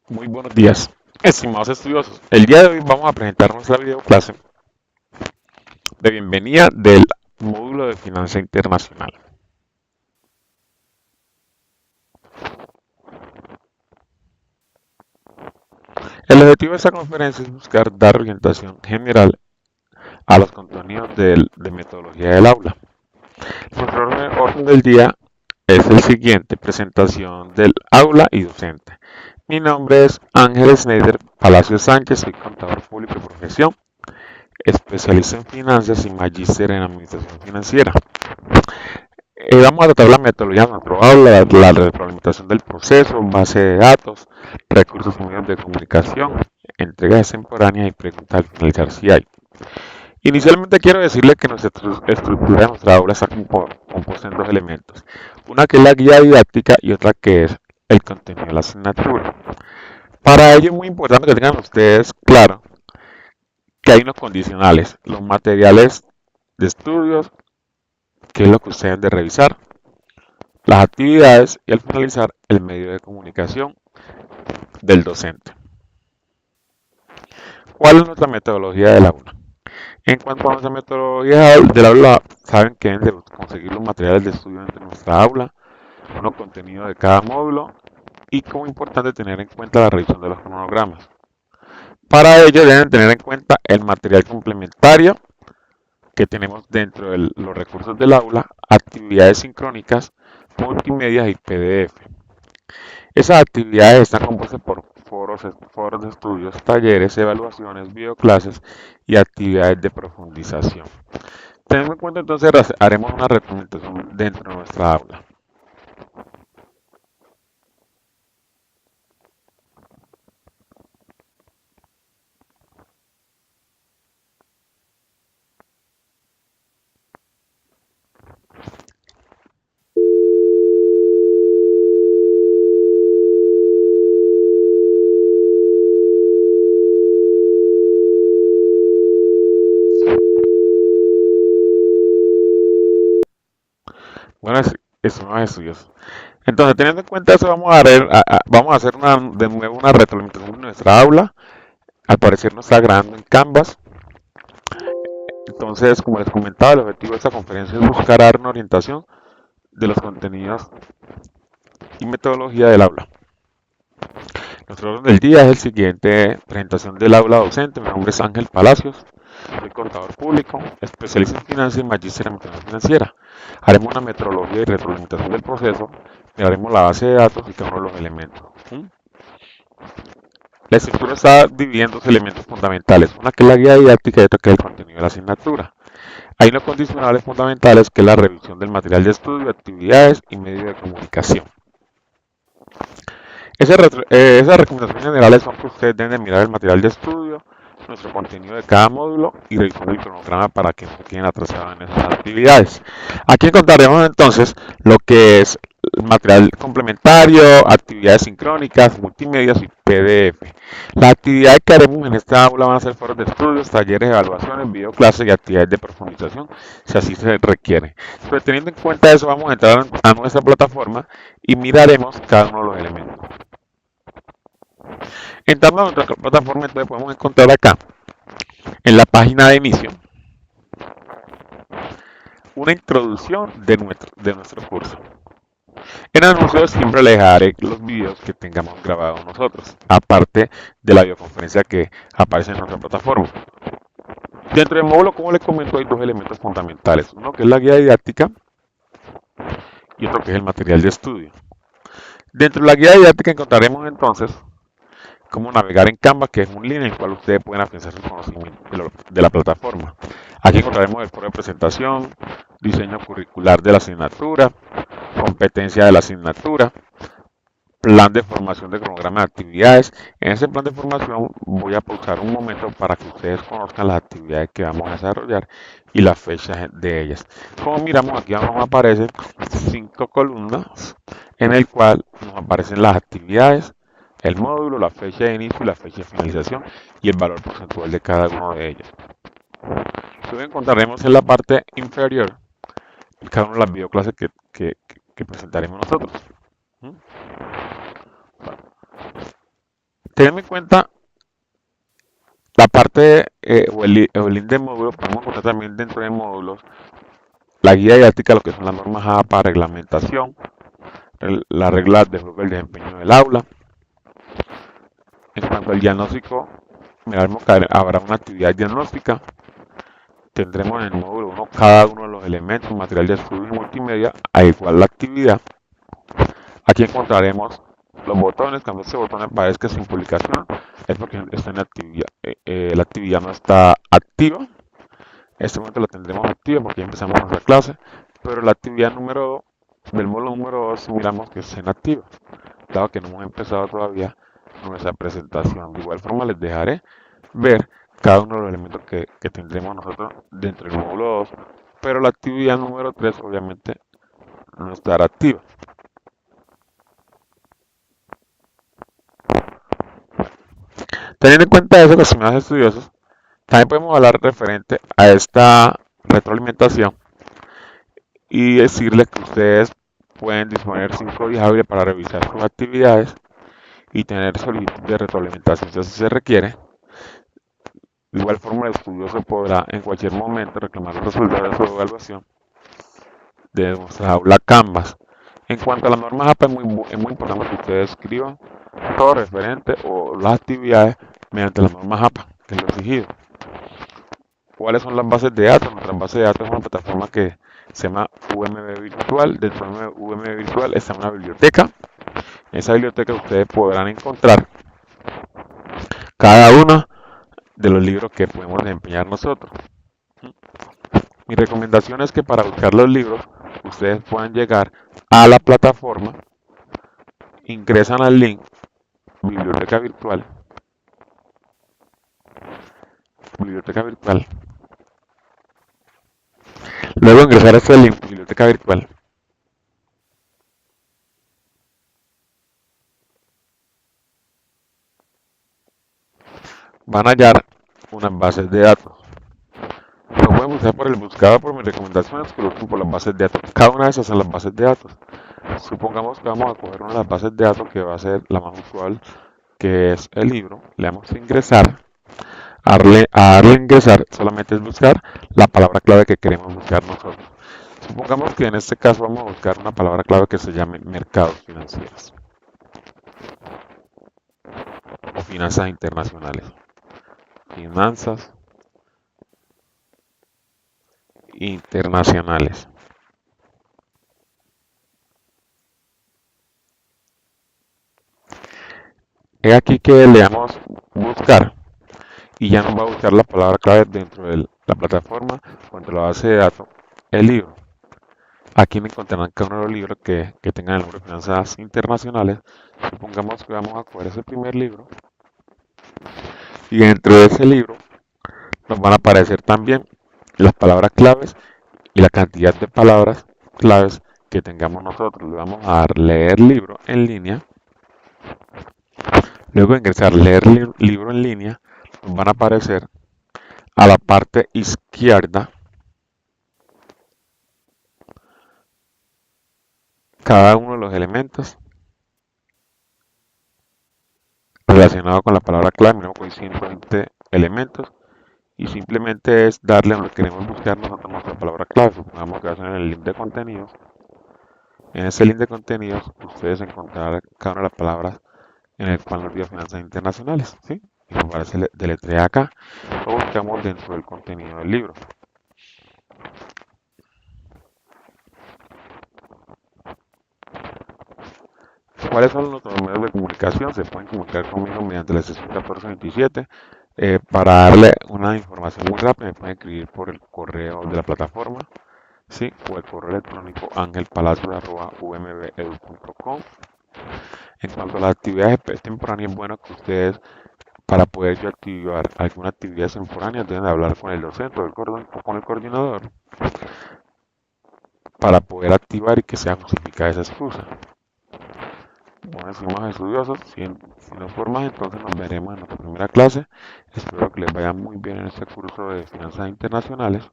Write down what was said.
Muy buenos días, estimados estudiosos. El día de hoy vamos a presentar nuestra videoclase de bienvenida del módulo de Finanza Internacional. El objetivo de esta conferencia es buscar dar orientación general a los contenidos de metodología del aula. Nuestro orden del día es el siguiente: presentación del aula y docente. Mi nombre es Ángel Schneider Palacio Sánchez, soy contador público de profesión, especialista en finanzas y magíster en administración financiera. Vamos a tratar la metodología de nuestro aula, la retroalimentación del proceso, base de datos, recursos medios de comunicación, entregas extemporáneas y preguntas al finalizar si hay. Inicialmente quiero decirle que nuestra estructura de nuestra aula está compuesta en dos elementos. Una que es la guía didáctica y otra que es el contenido de la asignatura. Para ello es muy importante que tengan ustedes claro que hay unos condicionales, los materiales de estudios, que es lo que ustedes deben de revisar, las actividades y al finalizar el medio de comunicación del docente. ¿Cuál es nuestra metodología del aula? En cuanto a nuestra metodología del aula, saben que deben de conseguir los materiales de estudio de nuestra aula, los contenidos de cada módulo y como importante tener en cuenta la revisión de los cronogramas. Para ello deben tener en cuenta el material complementario que tenemos dentro de los recursos del aula, actividades sincrónicas, multimedia y PDF. Esas actividades están compuestas por foros de estudios, talleres, evaluaciones, videoclases y actividades de profundización. Teniendo en cuenta entonces, haremos una recomendación dentro de nuestra aula. Bueno, estimados estudios. Entonces, teniendo en cuenta eso, vamos a hacer de nuevo una retroalimentación de nuestra aula. Al parecer nos está grabando en Canvas. Entonces, como les comentaba, el objetivo de esta conferencia es buscar dar una orientación de los contenidos y metodología del aula. Nuestro orden del día es el siguiente: presentación del aula docente. Mi nombre es Ángel Palacios, soy contador público, especialista en finanzas y magíster en administración financiera. Haremos una metodología y retroalimentación del proceso, miraremos la base de datos y cada uno de los elementos. La estructura está dividida en dos elementos fundamentales, una que es la guía didáctica y otra que es el contenido de la asignatura. Hay unos condicionales fundamentales que es la revisión del material de estudio, actividades y medios de comunicación. Esas recomendaciones generales son que ustedes deben de mirar el material de estudio, nuestro contenido de cada módulo y revisar el cronograma para que no queden atrasados en esas actividades. Aquí encontraremos entonces lo que es material complementario, actividades sincrónicas, multimedia y PDF. Las actividades que haremos en esta aula van a ser foros de estudios, talleres, evaluaciones, videoclases y actividades de profundización, si así se requiere. Pero teniendo en cuenta eso, vamos a entrar a nuestra plataforma y miraremos cada uno de los elementos. Entrando a nuestra plataforma, entonces podemos encontrar acá, en la página de inicio, una introducción de nuestro curso. En el anuncio siempre les dejaré los videos que tengamos grabados nosotros, aparte de la videoconferencia que aparece en nuestra plataforma. Dentro del módulo, como les comento, hay dos elementos fundamentales, uno que es la guía didáctica y otro que es el material de estudio. Dentro de la guía didáctica encontraremos entonces cómo navegar en Canva, que es un link en el cual ustedes pueden afianzar su conocimiento de la plataforma. Aquí encontraremos el foro de presentación, diseño curricular de la asignatura, competencia de la asignatura, plan de formación de cronograma de actividades. En ese plan de formación voy a pausar un momento para que ustedes conozcan las actividades que vamos a desarrollar y las fechas de ellas. Como miramos, aquí abajo aparecen 5 columnas en el cual nos aparecen las actividades, el módulo, la fecha de inicio y la fecha de finalización y el valor porcentual de cada uno de ellos. Luego encontraremos en la parte inferior cada una de las videoclases que presentaremos nosotros. Tened en cuenta la parte o el link de módulo. Podemos encontrar también dentro de módulos la guía didáctica, lo que son las normas APA, reglamentación, las reglas de juego del desempeño del aula. En cuanto al diagnóstico, miraremos que habrá una actividad diagnóstica. Tendremos en el módulo 1 cada uno de los elementos, material de estudio y multimedia, a igual la actividad. Aquí encontraremos los botones. Cuando este botón aparezca sin publicación es porque está en actividad. La actividad no está activa. En este momento la tendremos activa porque ya empezamos nuestra clase, pero la actividad número 2 del módulo número 2 miramos que está inactiva, dado que no hemos empezado todavía nuestra presentación. De igual forma les dejaré ver cada uno de los elementos que tendremos nosotros dentro del módulo 2, pero la actividad número 3 obviamente no estará activa. Teniendo en cuenta eso, los estimados estudiosos, también podemos hablar referente a esta retroalimentación y decirles que ustedes pueden disponer 5 días hábiles para revisar sus actividades y tener solicitud de retroalimentación si así se requiere. De igual forma, el estudioso podrá en cualquier momento reclamar los resultados de su evaluación de nuestra aula Canvas. En cuanto a las normas APA, es muy importante que ustedes escriban todo referente o las actividades mediante las normas APA, que es lo exigido. ¿Cuáles son las bases de datos? Nuestra base de datos es una plataforma que se llama UMB Virtual. Dentro de UMB Virtual está una biblioteca. En esa biblioteca ustedes podrán encontrar cada uno de los libros que podemos desempeñar nosotros. Mi recomendación es que para buscar los libros ustedes puedan llegar a la plataforma, ingresan al link biblioteca virtual, luego ingresar a este link biblioteca virtual, van a hallar unas bases de datos. Lo pueden buscar por el buscador. Por mis recomendaciones que lo busquen por las bases de datos. Cada una de esas son las bases de datos. Supongamos que vamos a coger una de las bases de datos que va a ser la más usual, que es el libro. Le damos a ingresar. A darle a ingresar solamente es buscar la palabra clave que queremos buscar nosotros. Supongamos que en este caso vamos a buscar una palabra clave que se llame mercados financieros o finanzas internacionales. Finanzas internacionales. He aquí que le damos buscar y ya nos va a buscar la palabra clave dentro de la plataforma o dentro de la base de datos, el libro. Aquí encontrarán cada uno de los libros que tengan el nombre de finanzas internacionales. Supongamos que vamos a coger ese primer libro y dentro de ese libro nos van a aparecer también las palabras claves y la cantidad de palabras claves que tengamos nosotros. Le vamos a dar leer libro en línea. Luego de ingresar leer libro en línea, nos van a aparecer a la parte izquierda cada uno de los elementos relacionados con la palabra clave. Miramos que hay 120 elementos y simplemente es darle a lo que queremos buscar nosotros nuestra palabra clave. Supongamos que va a ser en el link de contenidos. En ese link de contenidos ustedes encontrarán cada una de las palabras en el cual nos dio finanzas internacionales, ¿sí? Y nos aparece deletrea acá. Lo buscamos dentro del contenido del libro. ¿Cuáles son nuestros medios de comunicación? Se pueden comunicar conmigo mediante la sesión 1427. Para darle una información muy rápida, me pueden escribir por el correo de la plataforma, ¿sí? O el correo electrónico angelpalacio@umbedu.com. En cuanto a las actividades temporáneas, es bueno que ustedes, para poder yo activar alguna actividad temporánea, deben de hablar con el docente o con el coordinador para poder activar y que sea justificada esa excusa. Bueno, estimados estudiosos, si no por más, entonces nos veremos en nuestra primera clase. Espero que les vaya muy bien en este curso de finanzas internacionales.